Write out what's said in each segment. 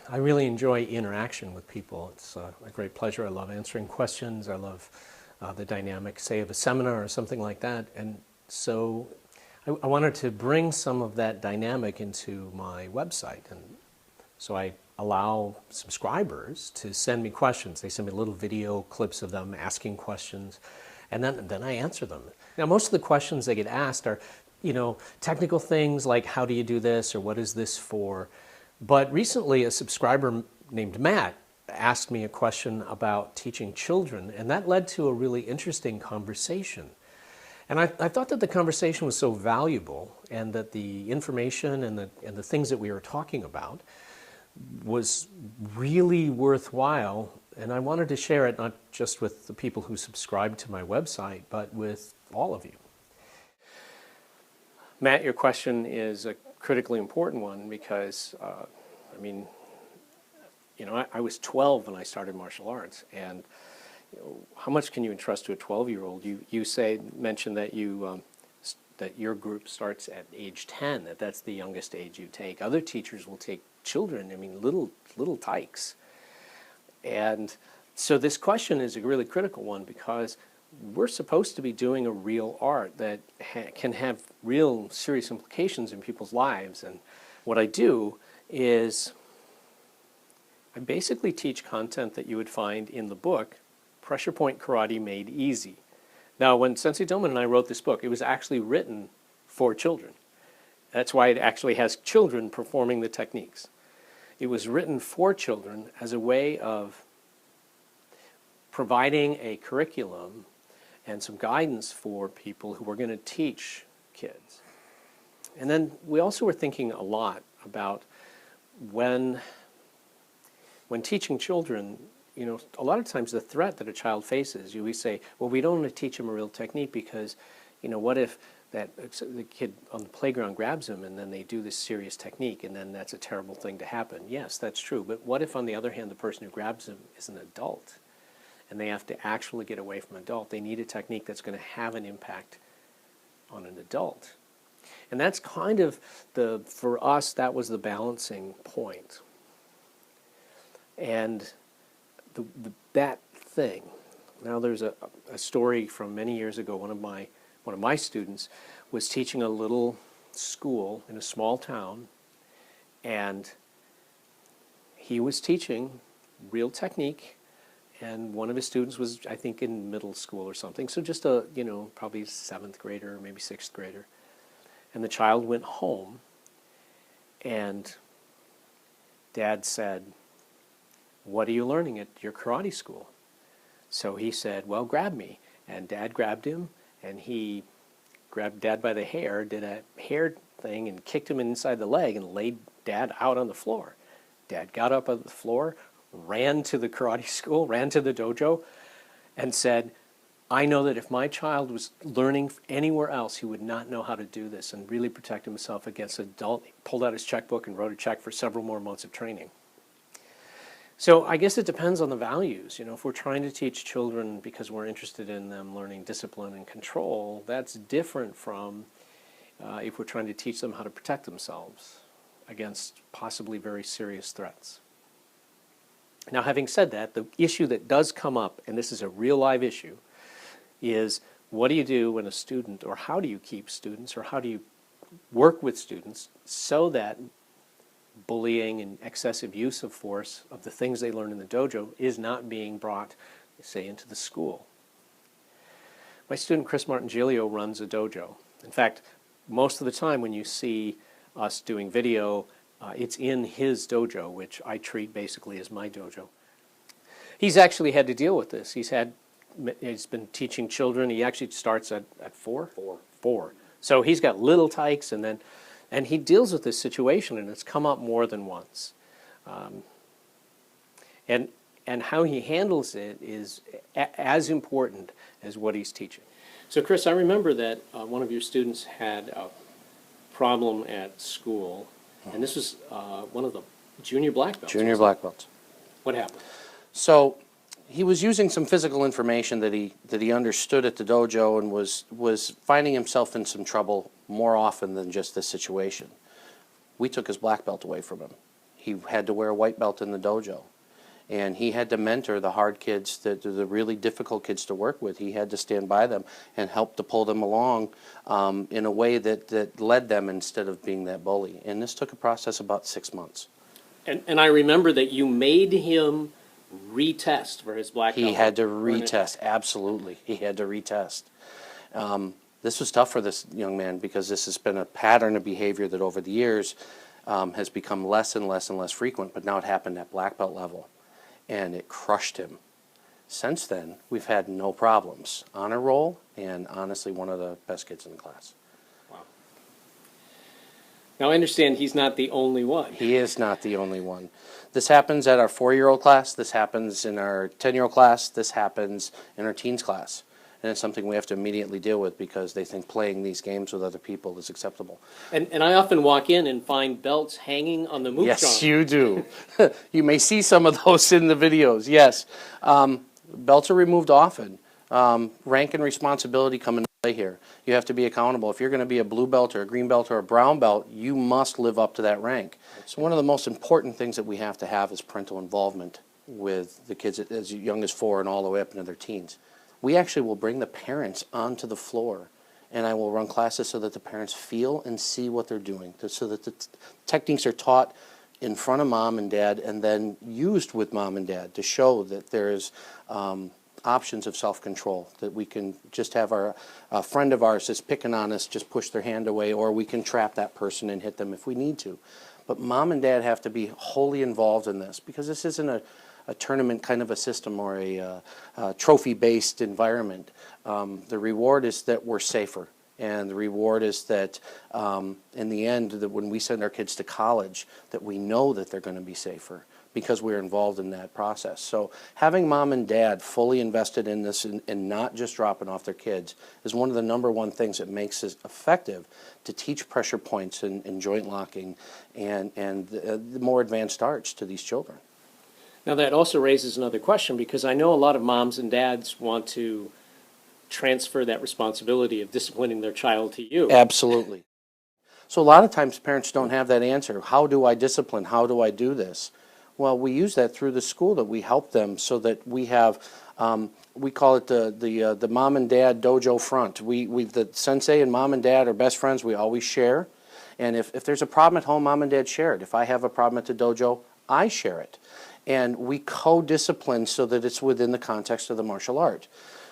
I really enjoy interaction with people. It's a great pleasure. I love answering questions. I love the dynamic, say, of a seminar or something like that. And so I wanted to bring some of that dynamic into my website. And so I allow subscribers to send me questions. They send me little video clips of them asking questions, and then I answer them. Now, most of the questions they get asked are, technical things like, how do you do this, or what is this for? But recently, a subscriber named Matt asked me a question about teaching children, and that led to a really interesting conversation. And I thought that the conversation was so valuable, and that the information and the things that we were talking about was really worthwhile, and I wanted to share it not just with the people who subscribe to my website, but with all of you. Matt, your question is a critically important one because, I was 12 when I started martial arts, and how much can you entrust to a 12-year-old? You mentioned that that your group starts at age 10, that's the youngest age you take. Other teachers will take children, little tykes. And so this question is a really critical one because we're supposed to be doing a real art that can have real serious implications in people's lives. And what I do is I basically teach content that you would find in the book, Pressure Point Karate Made Easy. Now, when Sensei Doman and I wrote this book, it was actually written for children. That's why it actually has children performing the techniques. It was written for children as a way of providing a curriculum and some guidance for people who were going to teach kids. And then we also were thinking a lot about when teaching children, a lot of times the threat that a child faces, we say, well, we don't want to teach them a real technique because, what if the kid on the playground grabs them and then they do this serious technique and then that's a terrible thing to happen. Yes, that's true. But what if, on the other hand, the person who grabs them is an adult and they have to actually get away from an adult? They need a technique that's going to have an impact on an adult. And that's kind of for us, that was the balancing point. And that thing, now there's a story from many years ago. One of my students was teaching a little school in a small town, and he was teaching real technique, and one of his students was, I think, in middle school or something, so just probably 7th grader, maybe 6th grader. And the child went home, and Dad said, "What are you learning at your karate school?" So he said, "Well, grab me." And Dad grabbed him, and he grabbed Dad by the hair, did a hair thing, and kicked him inside the leg and laid Dad out on the floor. Dad got up on the floor, ran to the karate school, ran to the dojo, and said, "I know that if my child was learning anywhere else, he would not know how to do this and really protect himself against an adult." He pulled out his checkbook and wrote a check for several more months of training. So I guess it depends on the values. If we're trying to teach children because we're interested in them learning discipline and control, that's different from if we're trying to teach them how to protect themselves against possibly very serious threats. Now, having said that, the issue that does come up, and this is a real live issue, is what do you do when a student, or how do you keep students, or how do you work with students so that bullying and excessive use of force of the things they learn in the dojo is not being brought, say, into the school. My student Chris Martingilio runs a dojo. In fact, most of the time when you see us doing video, it's in his dojo, which I treat basically as my dojo. He's actually had to deal with this. He's been teaching children. He actually starts at 4? 4. So he's got little tykes, and he deals with this situation, and it's come up more than once. And how he handles it is as important as what he's teaching. So Chris, I remember that one of your students had a problem at school, and this was one of the junior black belts. Junior black belts. What happened? So he was using some physical information that he understood at the dojo, and was finding himself in some trouble more often than just this situation. We took his black belt away from him. He had to wear a white belt in the dojo. And he had to mentor the hard kids, the really difficult kids to work with. He had to stand by them and help to pull them along in a way that led them instead of being that bully. And this took a process about 6 months. And I remember that you made him retest for his black belt. He had to retest, absolutely. He had to retest. This was tough for this young man because this has been a pattern of behavior that over the years has become less and less and less frequent, but now it happened at black belt level. And it crushed him. Since then, we've had no problems. Honor roll, and honestly, one of the best kids in the class. Wow. Now, I understand he's not the only one. He is not the only one. This happens at our 4-year-old class. This happens in our 10-year-old class. This happens in our teens class. And it's something we have to immediately deal with because they think playing these games with other people is acceptable. And I often walk in and find belts hanging on the mooch Yes, you do. You may see some of those in the videos, yes. Belts are removed often. Rank and responsibility come into play here. You have to be accountable. If you're going to be a blue belt or a green belt or a brown belt, you must live up to that rank. So one of the most important things that we have to have is parental involvement with the kids as young as 4 and all the way up into their teens. We actually will bring the parents onto the floor, and I will run classes so that the parents feel and see what they're doing, so that the techniques are taught in front of mom and dad and then used with mom and dad to show that there's options of self-control, that we can just have a friend of ours that's picking on us just push their hand away, or we can trap that person and hit them if we need to. But mom and dad have to be wholly involved in this because this isn't a tournament kind of a system or a trophy-based environment. The reward is that we're safer, and the reward is that in the end, that when we send our kids to college, that we know that they're going to be safer because we're involved in that process. So having mom and dad fully invested in this and not just dropping off their kids is one of the #1 things that makes it effective to teach pressure points and joint locking and the more advanced arts to these children. Now, that also raises another question, because I know a lot of moms and dads want to transfer that responsibility of disciplining their child to you. Absolutely. So a lot of times parents don't have that answer. How do I discipline? How do I do this? Well, we use that through the school, that we help them so that we have, we call it the mom and dad dojo front. The sensei and mom and dad are best friends. We always share. And if there's a problem at home, mom and dad share it. If I have a problem at the dojo, I share it. And we co-discipline so that it's within the context of the martial art.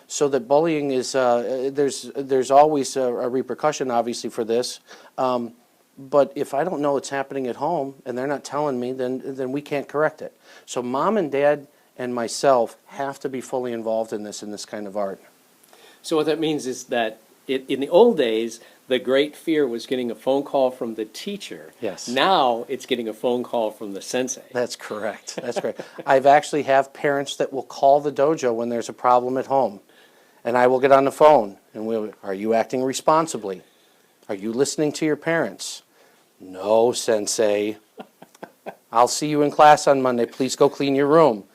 So that bullying is, there's always a repercussion, obviously, for this. But if I don't know what's happening at home and they're not telling me, then we can't correct it. So mom and dad and myself have to be fully involved in this kind of art. So what that means is that in the old days, the great fear was getting a phone call from the teacher. Yes. Now it's getting a phone call from the sensei. That's correct. That's correct. I've actually have parents that will call the dojo when there's a problem at home. And I will get on the phone and are you acting responsibly? Are you listening to your parents? No, sensei. I'll see you in class on Monday. Please go clean your room.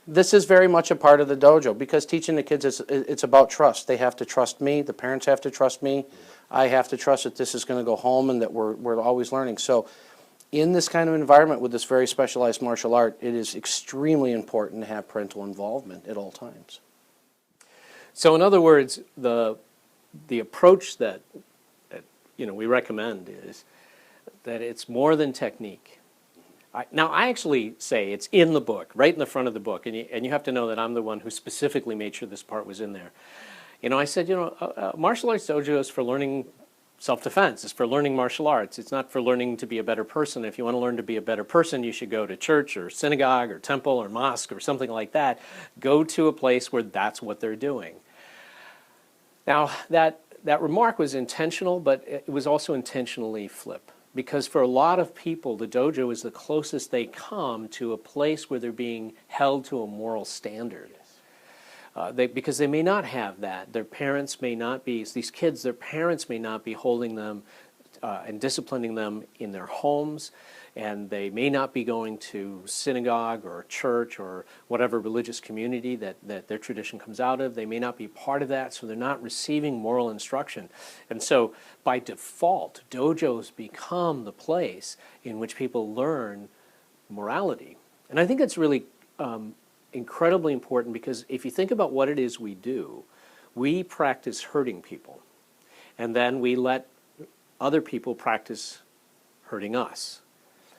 This is very much a part of the dojo because teaching the kids, it's about trust. They have to trust me. The parents have to trust me. I have to trust that this is going to go home and that we're always learning. So in this kind of environment with this very specialized martial art, it is extremely important to have parental involvement at all times. So in other words, the approach that we recommend is that it's more than technique. Now, I actually say it's in the book, right in the front of the book, and you have to know that I'm the one who specifically made sure this part was in there. I said, martial arts dojo is for learning self-defense. It's for learning martial arts. It's not for learning to be a better person. If you want to learn to be a better person, you should go to church or synagogue or temple or mosque or something like that. Go to a place where that's what they're doing. Now, that remark was intentional, but it was also intentionally flip. Because for a lot of people, the dojo is the closest they come to a place where they're being held to a moral standard. Because they may not have that. Their parents may not be, these kids, their parents may not be holding them and disciplining them in their homes, and they may not be going to synagogue or church or whatever religious community that their tradition comes out of. They may not be part of that, so they're not receiving moral instruction. And so by default, dojos become the place in which people learn morality. And I think that's really incredibly important, because if you think about what it is we do, we practice hurting people, and then we let other people practice hurting us.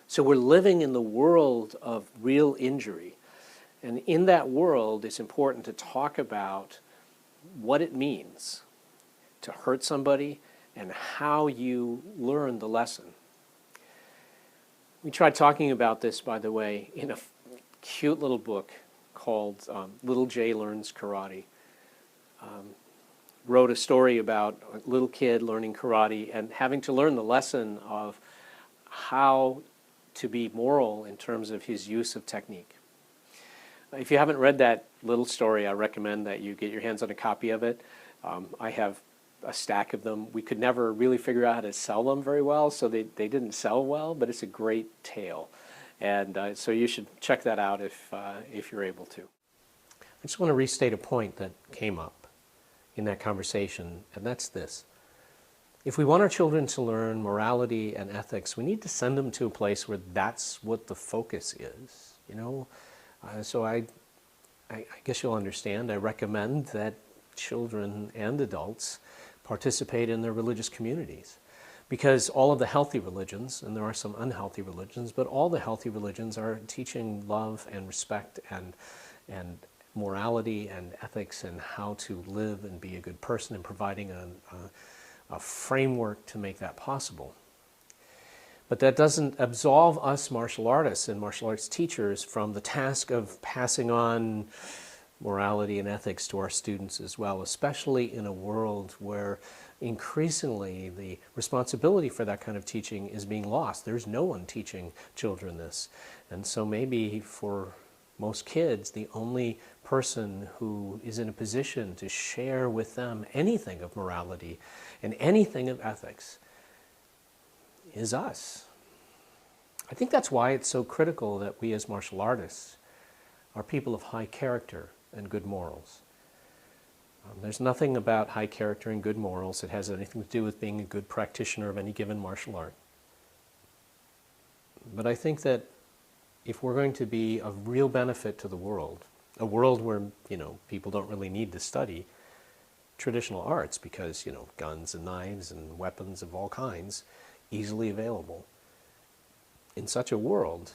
So we're living in the world of real injury. And in that world, it's important to talk about what it means to hurt somebody and how you learn the lesson. We tried talking about this, by the way, in a cute little book called Little Jay Learns Karate. Wrote a story about a little kid learning karate and having to learn the lesson of how to be moral in terms of his use of technique. If you haven't read that little story, I recommend that you get your hands on a copy of it. I have a stack of them. We could never really figure out how to sell them very well, so they didn't sell well, but it's a great tale. And so you should check that out if you're able to. I just want to restate a point that came up in that conversation, and that's this. If we want our children to learn morality and ethics, we need to send them to a place where that's what the focus is, you know? So I guess you'll understand, I recommend that children and adults participate in their religious communities. Because all of the healthy religions, and there are some unhealthy religions, but all the healthy religions are teaching love and respect and morality and ethics and how to live and be a good person, and providing a framework to make that possible. But that doesn't absolve us martial artists and martial arts teachers from the task of passing on morality and ethics to our students as well, especially in a world where increasingly the responsibility for that kind of teaching is being lost. There's no one teaching children this. And so maybe for most kids, the only person who is in a position to share with them anything of morality and anything of ethics is us. I think that's why it's so critical that we as martial artists are people of high character and good morals. There's nothing about high character and good morals that has anything to do with being a good practitioner of any given martial art. But I think that if we're going to be of real benefit to the world, a world where, you know, people don't really need to study traditional arts because, you know, guns and knives and weapons of all kinds easily available. In such a world,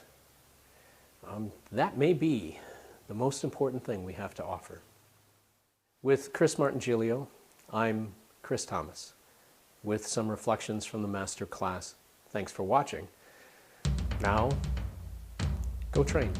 that may be the most important thing we have to offer. With Chris Martingilio, I'm Chris Thomas, with some reflections from the MasterClass. Thanks for watching. Now, go train.